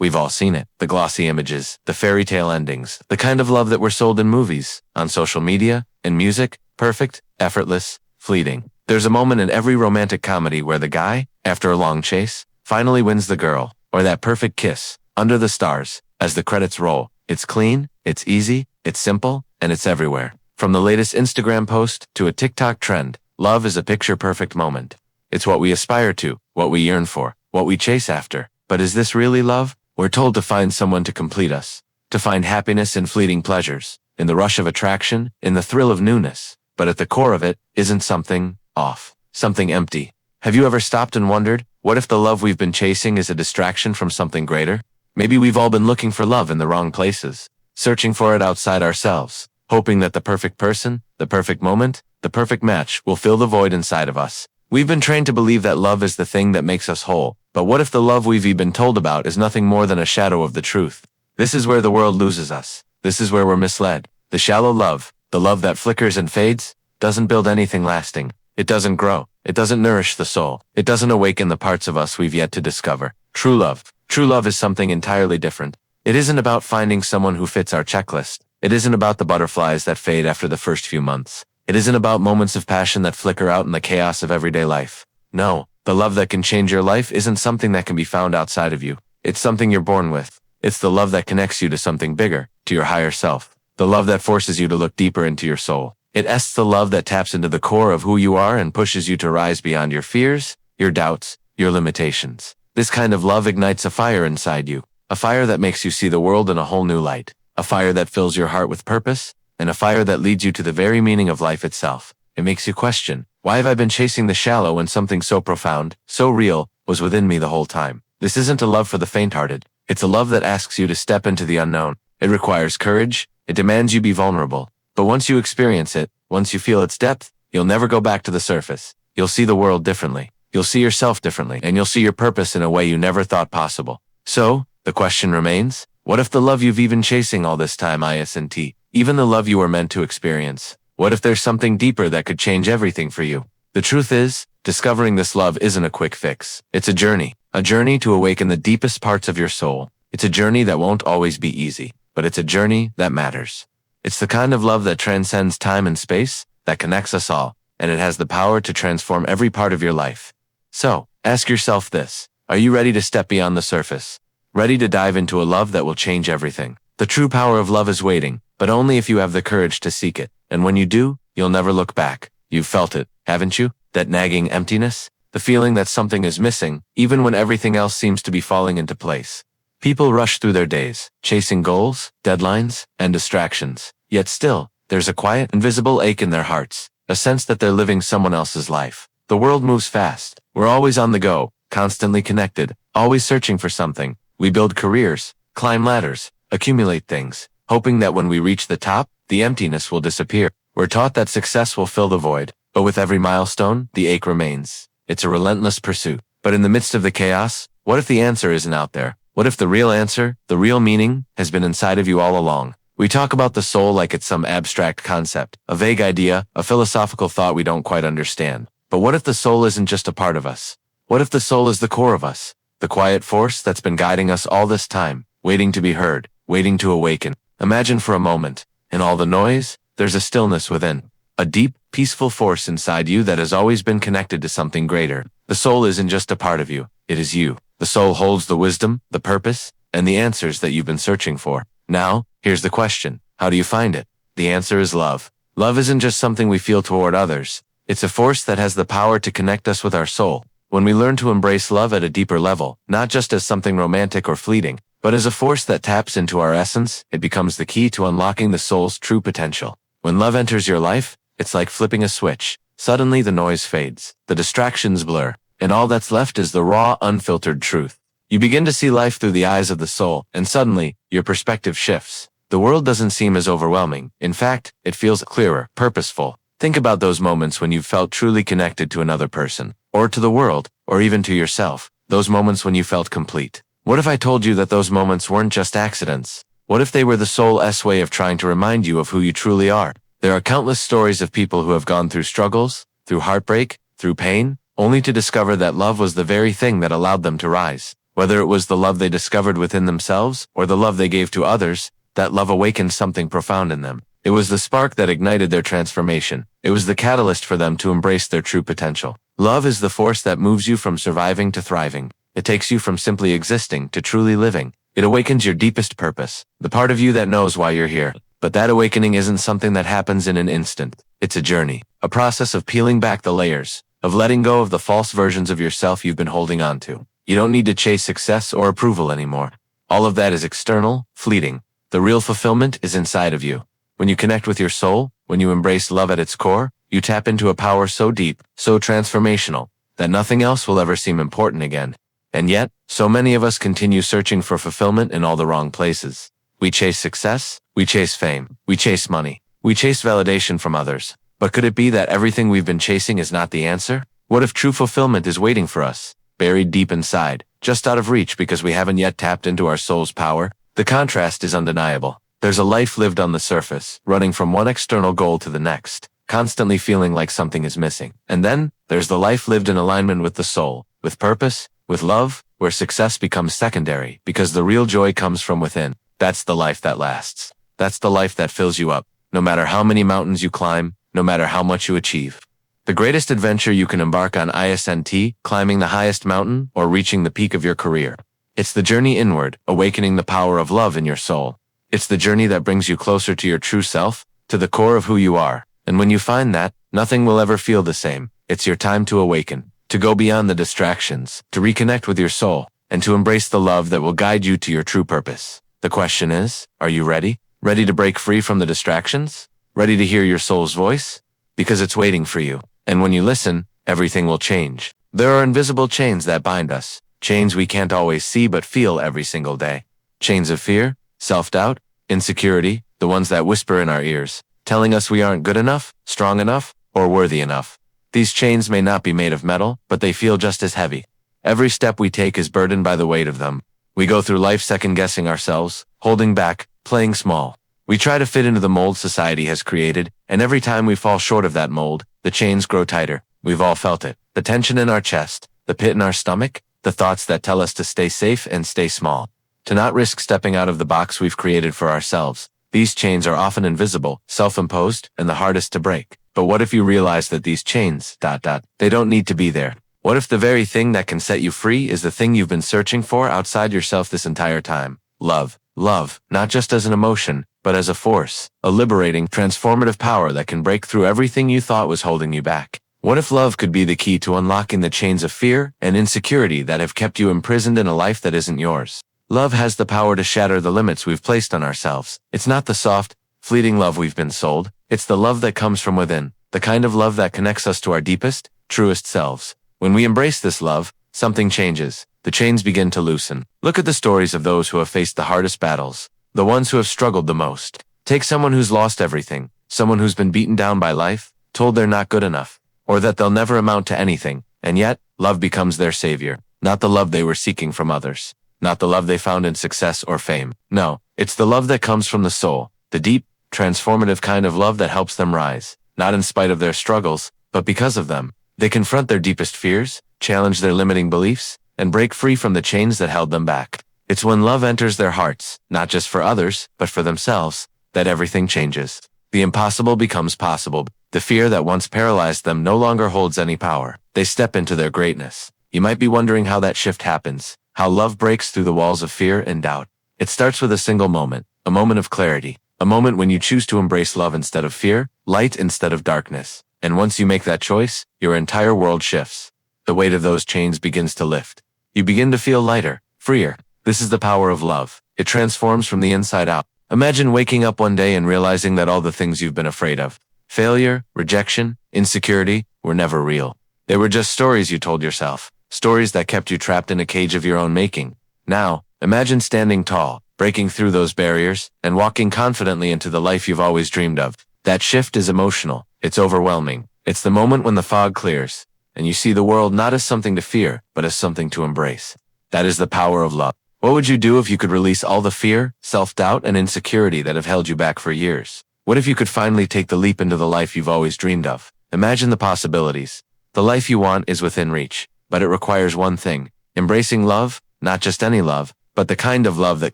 We've all seen it. The glossy images, the fairy tale endings, the kind of love that we're sold in movies, on social media, in music, perfect, effortless, fleeting. There's a moment in every romantic comedy where the guy, after a long chase, finally wins the girl, or that perfect kiss, under the stars, as the credits roll. It's clean, it's easy, it's simple, and it's everywhere. From the latest Instagram post to a TikTok trend, love is a picture-perfect moment. It's what we aspire to, what we yearn for, what we chase after. But is this really love? We're told to find someone to complete us, to find happiness in fleeting pleasures, in the rush of attraction, in the thrill of newness. But at the core of it, isn't something off, something empty. Have you ever stopped and wondered, what if the love we've been chasing is a distraction from something greater? Maybe we've all been looking for love in the wrong places, searching for it outside ourselves, hoping that the perfect person, the perfect moment, the perfect match will fill the void inside of us. We've been trained to believe that love is the thing that makes us whole. But what if the love we've been told about is nothing more than a shadow of the truth? This is where the world loses us. This is where we're misled. The shallow love, the love that flickers and fades, doesn't build anything lasting. It doesn't grow. It doesn't nourish the soul. It doesn't awaken the parts of us we've yet to discover. True love is something entirely different. It isn't about finding someone who fits our checklist. It isn't about the butterflies that fade after the first few months. It isn't about moments of passion that flicker out in the chaos of everyday life. No, the love that can change your life isn't something that can be found outside of you. It's something you're born with. It's the love that connects you to something bigger, to your higher self. The love that forces you to look deeper into your soul. It's the love that taps into the core of who you are and pushes you to rise beyond your fears, your doubts, your limitations. This kind of love ignites a fire inside you, a fire that makes you see the world in a whole new light, a fire that fills your heart with purpose, and a fire that leads you to the very meaning of life itself. It makes you question, why have I been chasing the shallow when something so profound, so real, was within me the whole time? This isn't a love for the faint-hearted. It's a love that asks you to step into the unknown. It requires courage. It demands you be vulnerable. But once you experience it, once you feel its depth, you'll never go back to the surface. You'll see the world differently. You'll see yourself differently, and you'll see your purpose in a way you never thought possible. So, the question remains, what if the love you've been chasing all this time isn't, even the love you were meant to experience? What if there's something deeper that could change everything for you? The truth is, discovering this love isn't a quick fix. It's a journey to awaken the deepest parts of your soul. It's a journey that won't always be easy, but it's a journey that matters. It's the kind of love that transcends time and space, that connects us all, and it has the power to transform every part of your life. So, ask yourself this. Are you ready to step beyond the surface? Ready to dive into a love that will change everything? The true power of love is waiting, but only if you have the courage to seek it. And when you do, you'll never look back. You've felt it, haven't you? That nagging emptiness? The feeling that something is missing, even when everything else seems to be falling into place. People rush through their days, chasing goals, deadlines, and distractions. Yet still, there's a quiet, invisible ache in their hearts, a sense that they're living someone else's life. The world moves fast. We're always on the go, constantly connected, always searching for something. We build careers, climb ladders, accumulate things, hoping that when we reach the top, the emptiness will disappear. We're taught that success will fill the void, but with every milestone, the ache remains. It's a relentless pursuit. But in the midst of the chaos, what if the answer isn't out there? What if the real answer, the real meaning, has been inside of you all along? We talk about the soul like it's some abstract concept, a vague idea, a philosophical thought we don't quite understand. But what if the soul isn't just a part of us? What if the soul is the core of us? The quiet force that's been guiding us all this time, waiting to be heard, waiting to awaken. Imagine for a moment, in all the noise, there's a stillness within. A deep, peaceful force inside you that has always been connected to something greater. The soul isn't just a part of you, it is you. The soul holds the wisdom, the purpose, and the answers that you've been searching for. Now, here's the question. How do you find it? The answer is love. Love isn't just something we feel toward others. It's a force that has the power to connect us with our soul. When we learn to embrace love at a deeper level, not just as something romantic or fleeting, but as a force that taps into our essence, it becomes the key to unlocking the soul's true potential. When love enters your life, it's like flipping a switch. Suddenly the noise fades, the distractions blur, and all that's left is the raw, unfiltered truth. You begin to see life through the eyes of the soul, and suddenly, your perspective shifts. The world doesn't seem as overwhelming. In fact, it feels clearer, purposeful. Think about those moments when you've felt truly connected to another person, or to the world, or even to yourself. Those moments when you felt complete. What if I told you that those moments weren't just accidents? What if they were the soul's way of trying to remind you of who you truly are? There are countless stories of people who have gone through struggles, through heartbreak, through pain, only to discover that love was the very thing that allowed them to rise. Whether it was the love they discovered within themselves or the love they gave to others, that love awakened something profound in them. It was the spark that ignited their transformation. It was the catalyst for them to embrace their true potential. Love is the force that moves you from surviving to thriving. It takes you from simply existing to truly living. It awakens your deepest purpose, the part of you that knows why you're here. But that awakening isn't something that happens in an instant. It's a journey, a process of peeling back the layers, of letting go of the false versions of yourself you've been holding on to. You don't need to chase success or approval anymore. All of that is external, fleeting. The real fulfillment is inside of you. When you connect with your soul, when you embrace love at its core, you tap into a power so deep, so transformational, that nothing else will ever seem important again. And yet, so many of us continue searching for fulfillment in all the wrong places. We chase success, we chase fame, we chase money, we chase validation from others. But could it be that everything we've been chasing is not the answer? What if true fulfillment is waiting for us, buried deep inside, just out of reach because we haven't yet tapped into our soul's power? The contrast is undeniable. There's a life lived on the surface, running from one external goal to the next, constantly feeling like something is missing. And then, there's the life lived in alignment with the soul, with purpose, with love, where success becomes secondary because the real joy comes from within. That's the life that lasts. That's the life that fills you up, no matter how many mountains you climb, no matter how much you achieve. The greatest adventure you can embark on isn't climbing the highest mountain or reaching the peak of your career. It's the journey inward, awakening the power of love in your soul. It's the journey that brings you closer to your true self, to the core of who you are. And when you find that, nothing will ever feel the same. It's your time to awaken, to go beyond the distractions, to reconnect with your soul, and to embrace the love that will guide you to your true purpose. The question is, are you ready? Ready to break free from the distractions? Ready to hear your soul's voice? Because it's waiting for you. And when you listen, everything will change. There are invisible chains that bind us, chains we can't always see but feel every single day. Chains of fear, self-doubt, insecurity, the ones that whisper in our ears, telling us we aren't good enough, strong enough, or worthy enough. These chains may not be made of metal, but they feel just as heavy. Every step we take is burdened by the weight of them. We go through life second-guessing ourselves, holding back, playing small. We try to fit into the mold society has created, and every time we fall short of that mold, the chains grow tighter. We've all felt it. The tension in our chest, the pit in our stomach, the thoughts that tell us to stay safe and stay small. To not risk stepping out of the box we've created for ourselves. These chains are often invisible, self-imposed, and the hardest to break. But what if you realize that these chains, they don't need to be there? What if the very thing that can set you free is the thing you've been searching for outside yourself this entire time? Love. Love, not just as an emotion, but as a force, a liberating, transformative power that can break through everything you thought was holding you back. What if love could be the key to unlocking the chains of fear and insecurity that have kept you imprisoned in a life that isn't yours? Love has the power to shatter the limits we've placed on ourselves. It's not the soft, fleeting love we've been sold. It's the love that comes from within, the kind of love that connects us to our deepest, truest selves. When we embrace this love, something changes. The chains begin to loosen. Look at the stories of those who have faced the hardest battles, the ones who have struggled the most. Take someone who's lost everything, someone who's been beaten down by life, told they're not good enough, or that they'll never amount to anything, and yet, love becomes their savior. Not the love they were seeking from others. Not the love they found in success or fame. No, it's the love that comes from the soul, the deep, transformative kind of love that helps them rise, not in spite of their struggles, but because of them. They confront their deepest fears, challenge their limiting beliefs, and break free from the chains that held them back. It's when love enters their hearts, not just for others, but for themselves, that everything changes. The impossible becomes possible. The fear that once paralyzed them no longer holds any power. They step into their greatness. You might be wondering how that shift happens, how love breaks through the walls of fear and doubt. It starts with a single moment, a moment of clarity, a moment when you choose to embrace love instead of fear, light instead of darkness. And once you make that choice, your entire world shifts. The weight of those chains begins to lift. You begin to feel lighter, freer. This is the power of love. It transforms from the inside out. Imagine waking up one day and realizing that all the things you've been afraid of, failure, rejection, insecurity, were never real. They were just stories you told yourself, stories that kept you trapped in a cage of your own making. Now, imagine standing tall, breaking through those barriers, and walking confidently into the life you've always dreamed of. That shift is emotional. It's overwhelming. It's the moment when the fog clears, and you see the world not as something to fear, but as something to embrace. That is the power of love. What would you do if you could release all the fear, self-doubt, and insecurity that have held you back for years? What if you could finally take the leap into the life you've always dreamed of? Imagine the possibilities. The life you want is within reach, but it requires one thing: embracing love, Not just any love, but the kind of love that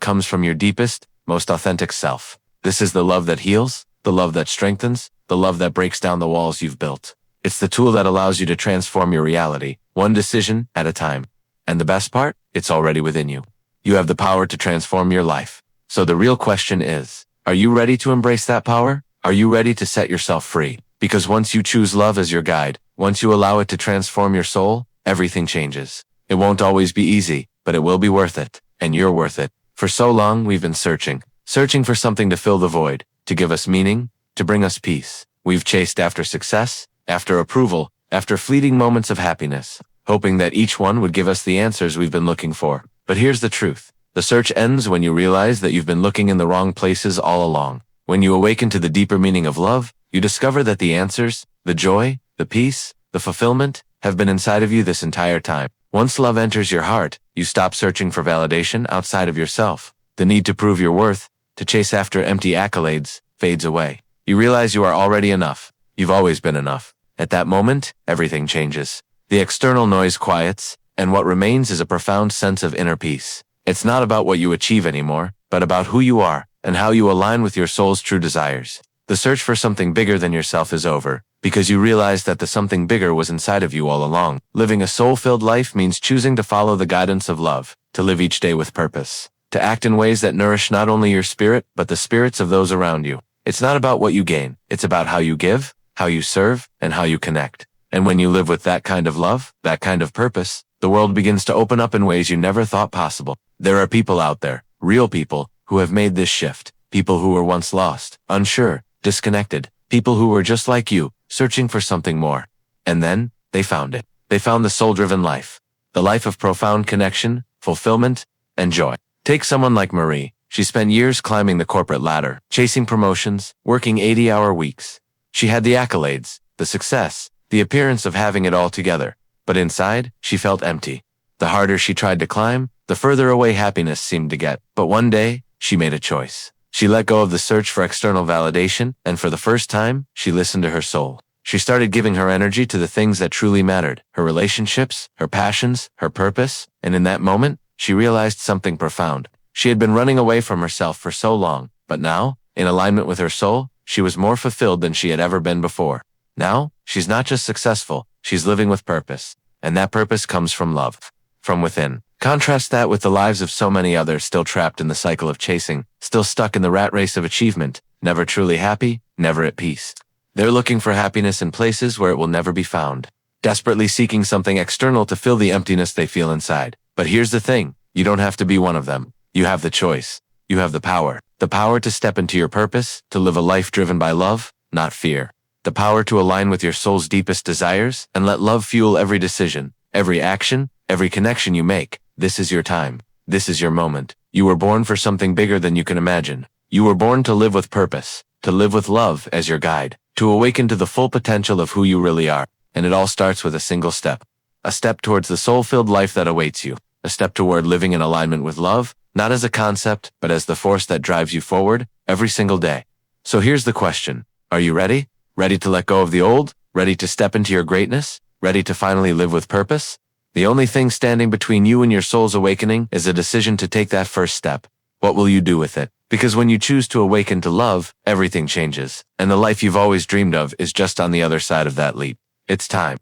comes from your deepest, most authentic self. This is the love that heals, the love that strengthens, the love that breaks down the walls you've built. It's the tool that allows you to transform your reality, one decision at a time. And the best part? It's already within you. You have the power to transform your life. So the real question is, are you ready to embrace that power? Are you ready to set yourself free? Because once you choose love as your guide, once you allow it to transform your soul, everything changes. It won't always be easy, but it will be worth it. And you're worth it. For so long, we've been searching for something to fill the void, to give us meaning, to bring us peace. We've chased after success, after approval, after fleeting moments of happiness, hoping that each one would give us the answers we've been looking for. But here's the truth. The search ends when you realize that you've been looking in the wrong places all along. When you awaken to the deeper meaning of love, you discover that the answers, the joy, the peace, the fulfillment, have been inside of you this entire time. Once love enters your heart, you stop searching for validation outside of yourself. The need to prove your worth, to chase after empty accolades, fades away. You realize you are already enough. You've always been enough. At that moment, everything changes. The external noise quiets, and what remains is a profound sense of inner peace. It's not about what you achieve anymore, but about who you are and how you align with your soul's true desires. The search for something bigger than yourself is over, because you realize that the something bigger was inside of you all along. Living a soul-filled life means choosing to follow the guidance of love, to live each day with purpose, to act in ways that nourish not only your spirit, but the spirits of those around you. It's not about what you gain, it's about how you give, how you serve, and how you connect. And when you live with that kind of love, that kind of purpose, the world begins to open up in ways you never thought possible. There are people out there, real people, who have made this shift. People who were once lost, unsure, disconnected. People who were just like you, searching for something more. And then, they found it. They found the soul-driven life. The life of profound connection, fulfillment, and joy. Take someone like Marie. She spent years climbing the corporate ladder, chasing promotions, working 80-hour weeks. She had the accolades, the success, the appearance of having it all together. But inside, she felt empty. The harder she tried to climb, the further away happiness seemed to get. But one day, she made a choice. She let go of the search for external validation, and for the first time, she listened to her soul. She started giving her energy to the things that truly mattered, her relationships, her passions, her purpose, and in that moment, she realized something profound. She had been running away from herself for so long, but now, in alignment with her soul, she was more fulfilled than she had ever been before. Now, she's not just successful, she's living with purpose. And that purpose comes from love, from within. Contrast that with the lives of so many others still trapped in the cycle of chasing, still stuck in the rat race of achievement, never truly happy, never at peace. They're looking for happiness in places where it will never be found, desperately seeking something external to fill the emptiness they feel inside. But here's the thing, you don't have to be one of them. You have the choice. You have the power to step into your purpose, to live a life driven by love, not fear. The power to align with your soul's deepest desires and let love fuel every decision, every action, every connection you make. This is your time. This is your moment. You were born for something bigger than you can imagine. You were born to live with purpose, to live with love as your guide, to awaken to the full potential of who you really are. And it all starts with a single step. A step towards the soul-filled life that awaits you. A step toward living in alignment with love, not as a concept, but as the force that drives you forward every single day. So here's the question. Are you ready? Ready to let go of the old? Ready to step into your greatness? Ready to finally live with purpose? The only thing standing between you and your soul's awakening is a decision to take that first step. What will you do with it? Because when you choose to awaken to love, everything changes. And the life you've always dreamed of is just on the other side of that leap. It's time.